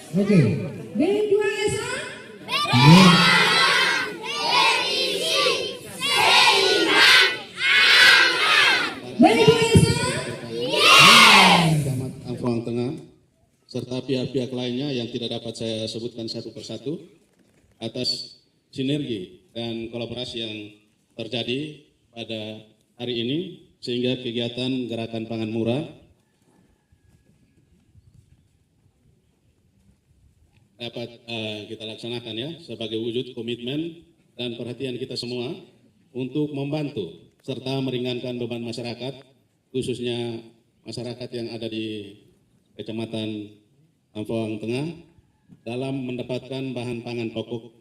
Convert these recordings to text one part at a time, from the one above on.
Oke. B2SA B2SA Camat Amfuang Tengah serta pihak-pihak lainnya yang tidak dapat saya sebutkan satu persatu atas sinergi dan kolaborasi yang terjadi pada hari ini sehingga kegiatan Gerakan Pangan Murah dapat kita laksanakan ya sebagai wujud komitmen dan perhatian kita semua untuk membantu serta meringankan beban masyarakat, khususnya masyarakat yang ada di Kecamatan Amfuang Tengah dalam mendapatkan bahan pangan pokok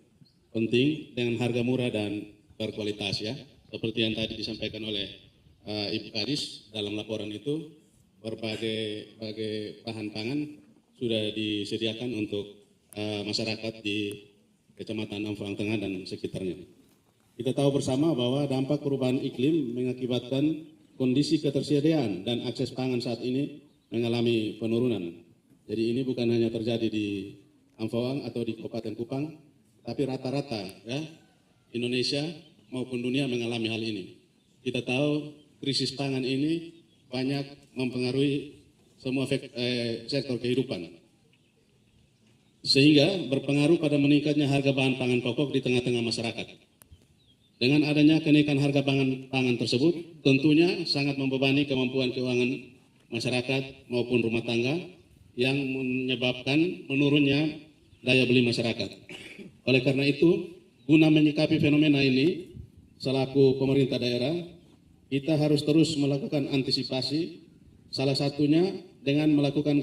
penting dengan harga murah dan berkualitas ya. Seperti yang tadi disampaikan oleh Ibu Kadis dalam laporan itu, berbagai bahan pangan sudah disediakan untuk masyarakat di Kecamatan Amfuang Tengah dan sekitarnya. Kita tahu bersama bahwa dampak perubahan iklim mengakibatkan kondisi ketersediaan dan akses pangan saat ini mengalami penurunan. Jadi ini bukan hanya terjadi di Amfuang atau di Kabupaten Kupang, tapi rata-rata ya Indonesia maupun dunia mengalami hal ini. Kita tahu krisis pangan ini banyak mempengaruhi semua sektor kehidupan, sehingga berpengaruh pada meningkatnya harga bahan pangan pokok di tengah-tengah masyarakat. Dengan adanya kenaikan harga pangan tersebut, tentunya sangat membebani kemampuan keuangan masyarakat maupun rumah tangga yang menyebabkan menurunnya daya beli masyarakat. Oleh karena itu, guna menyikapi fenomena ini, selaku pemerintah daerah, kita harus terus melakukan antisipasi, salah satunya dengan melakukan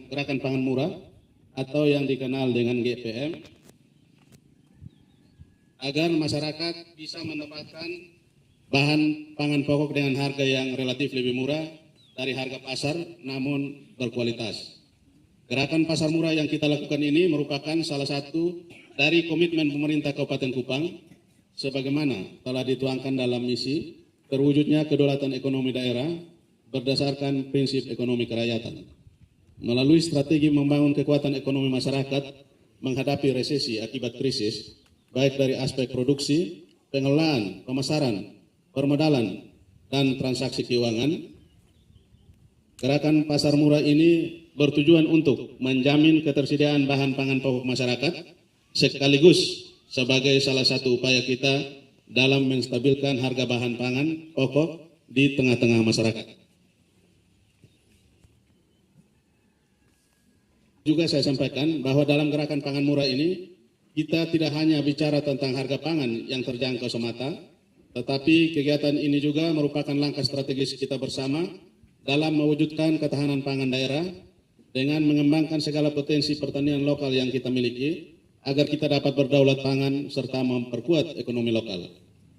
gerakan pangan murah atau yang dikenal dengan GPM, agar masyarakat bisa mendapatkan bahan pangan pokok dengan harga yang relatif lebih murah dari harga pasar namun berkualitas. Gerakan pasar murah yang kita lakukan ini merupakan salah satu dari komitmen pemerintah Kabupaten Kupang sebagaimana telah dituangkan dalam misi terwujudnya kedaulatan ekonomi daerah berdasarkan prinsip ekonomi kerakyatan. Melalui strategi membangun kekuatan ekonomi masyarakat menghadapi resesi akibat krisis, baik dari aspek produksi, pengelolaan, pemasaran, permodalan, dan transaksi keuangan, gerakan pasar murah ini bertujuan untuk menjamin ketersediaan bahan pangan pokok masyarakat, sekaligus sebagai salah satu upaya kita dalam menstabilkan harga bahan pangan pokok di tengah-tengah masyarakat. Juga saya sampaikan bahwa dalam gerakan pangan murah ini, kita tidak hanya bicara tentang harga pangan yang terjangkau semata, tetapi kegiatan ini juga merupakan langkah strategis kita bersama dalam mewujudkan ketahanan pangan daerah dengan mengembangkan segala potensi pertanian lokal yang kita miliki agar kita dapat berdaulat pangan serta memperkuat ekonomi lokal.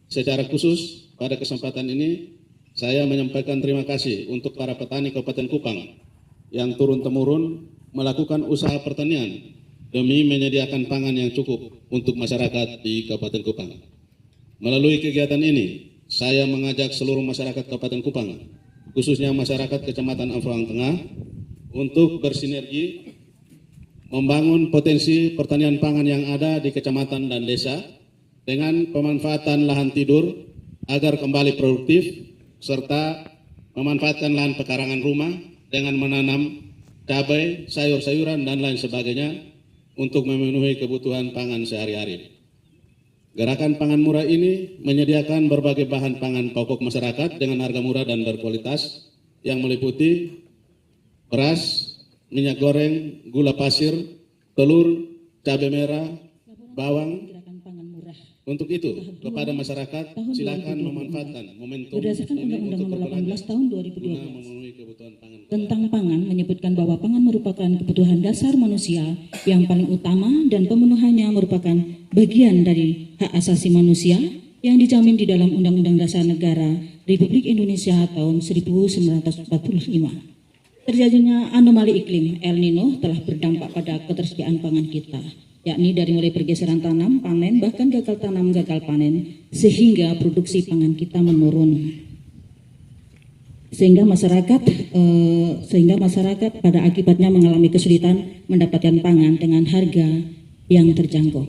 Secara khusus pada kesempatan ini saya menyampaikan terima kasih untuk para petani Kabupaten Kupang yang turun-temurun melakukan usaha pertanian demi menyediakan pangan yang cukup untuk masyarakat di Kabupaten Kupang. Melalui kegiatan ini, saya mengajak seluruh masyarakat Kabupaten Kupang, khususnya masyarakat Kecamatan Amfuang Tengah, untuk bersinergi membangun potensi pertanian pangan yang ada di kecamatan dan desa dengan pemanfaatan lahan tidur agar kembali produktif, serta memanfaatkan lahan pekarangan rumah dengan menanam cabai, sayur-sayuran, dan lain sebagainya untuk memenuhi kebutuhan pangan sehari-hari. Gerakan pangan murah ini menyediakan berbagai bahan pangan pokok masyarakat dengan harga murah dan berkualitas yang meliputi beras, minyak goreng, gula pasir, telur, cabai merah, bawang. Untuk itu, kepada masyarakat, silakan memanfaatkan momentum berdasarkan Undang-Undang Nomor 18 Tahun 2012 memenuhi kebutuhan pangan. tentang pangan menyebutkan bahwa pangan merupakan kebutuhan dasar manusia yang paling utama dan pemenuhannya merupakan bagian dari hak asasi manusia yang dijamin di dalam Undang-Undang Dasar Negara Republik Indonesia tahun 1945. Terjadinya anomali iklim El Nino telah berdampak pada ketersediaan pangan kita, yakni dari mulai pergeseran tanam, panen, bahkan gagal tanam, gagal panen, sehingga produksi pangan kita menurun. sehingga masyarakat pada akibatnya mengalami kesulitan mendapatkan pangan dengan harga yang terjangkau.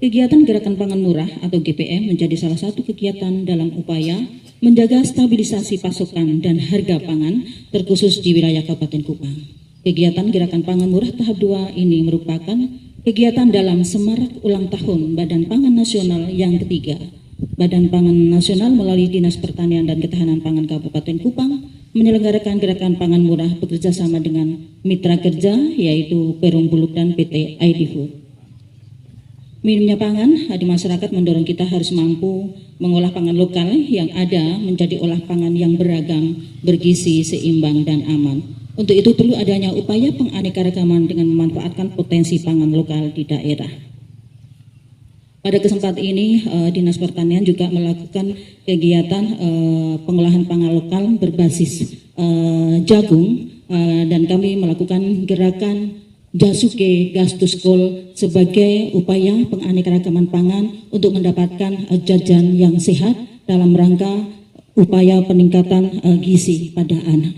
Kegiatan Gerakan Pangan Murah atau GPM menjadi salah satu kegiatan dalam upaya menjaga stabilisasi pasokan dan harga pangan terkhusus di wilayah Kabupaten Kupang. Kegiatan Gerakan Pangan Murah tahap 2 ini merupakan kegiatan dalam semarak ulang tahun Badan Pangan Nasional yang ketiga. Badan Pangan Nasional melalui Dinas Pertanian dan Ketahanan Pangan Kabupaten Kupang menyelenggarakan Gerakan Pangan Murah bekerja sama dengan mitra kerja yaitu Perum Bulog dan PT ID Food. Minimnya pangan di masyarakat mendorong kita harus mampu mengolah pangan lokal yang ada menjadi olah pangan yang beragam, bergizi, seimbang, dan aman. Untuk itu perlu adanya upaya penganekaragaman dengan memanfaatkan potensi pangan lokal di daerah. Pada kesempatan ini, Dinas Pertanian juga melakukan kegiatan pengolahan pangan lokal berbasis jagung dan kami melakukan gerakan Jasuke Gastuskol sebagai upaya penganekaragaman pangan untuk mendapatkan jajan yang sehat dalam rangka upaya peningkatan gizi pada anak.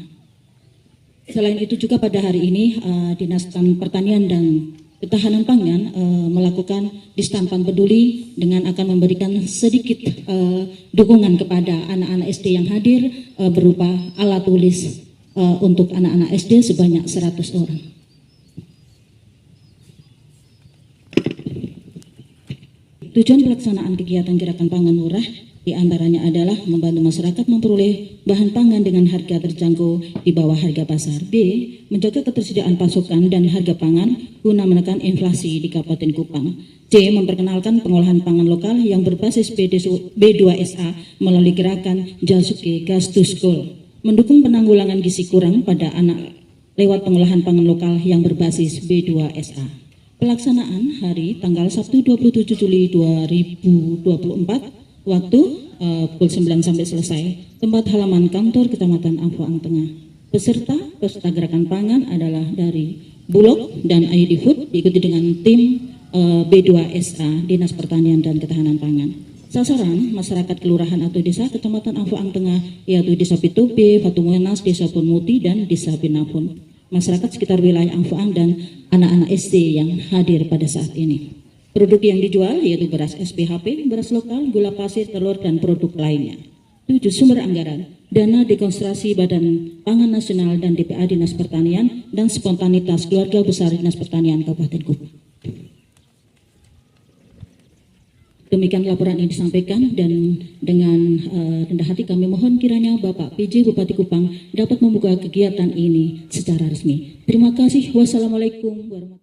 Selain itu juga pada hari ini Dinas Pertanian dan Ketahanan Pangan melakukan Distampan Peduli dengan akan memberikan sedikit dukungan kepada anak-anak SD yang hadir berupa alat tulis untuk anak-anak SD sebanyak 100 orang. Tujuan pelaksanaan kegiatan Gerakan Pangan Murah diantaranya adalah membantu masyarakat memperoleh bahan pangan dengan harga terjangkau di bawah harga pasar. B. Menjaga ketersediaan pasokan dan harga pangan guna menekan inflasi di Kabupaten Kupang. C. Memperkenalkan pengolahan pangan lokal yang berbasis B2SA melalui gerakan Jasuke Gastuskol. Mendukung penanggulangan gizi kurang pada anak lewat pengolahan pangan lokal yang berbasis B2SA. Pelaksanaan hari tanggal Sabtu 27 Juli 2024, waktu pukul 9 sampai selesai, tempat halaman kantor Kecamatan Amfuang Tengah. Peserta Gerakan Pangan adalah dari Bulog dan ID Food, diikuti dengan tim B2SA, Dinas Pertanian dan Ketahanan Pangan. Sasaran masyarakat kelurahan atau desa Kecamatan Amfuang Tengah, yaitu Desa Pitope, Fatumuenas, Desa Punmuti, dan Desa Binapun. Masyarakat sekitar wilayah Amfuang dan anak-anak SD yang hadir pada saat ini. Produk yang dijual yaitu beras SPHP, beras lokal, gula pasir, telur, dan produk lainnya. 7. Sumber anggaran, dana dekonstruksi Badan Pangan Nasional dan DPA Dinas Pertanian, dan spontanitas keluarga besar Dinas Pertanian Kabupaten Kupang. Demikian laporan ini disampaikan dan dengan rendah hati kami mohon kiranya Bapak PJ Bupati Kupang dapat membuka kegiatan ini secara resmi. Terima kasih. Wassalamualaikum warahmatullahi wabarakatuh.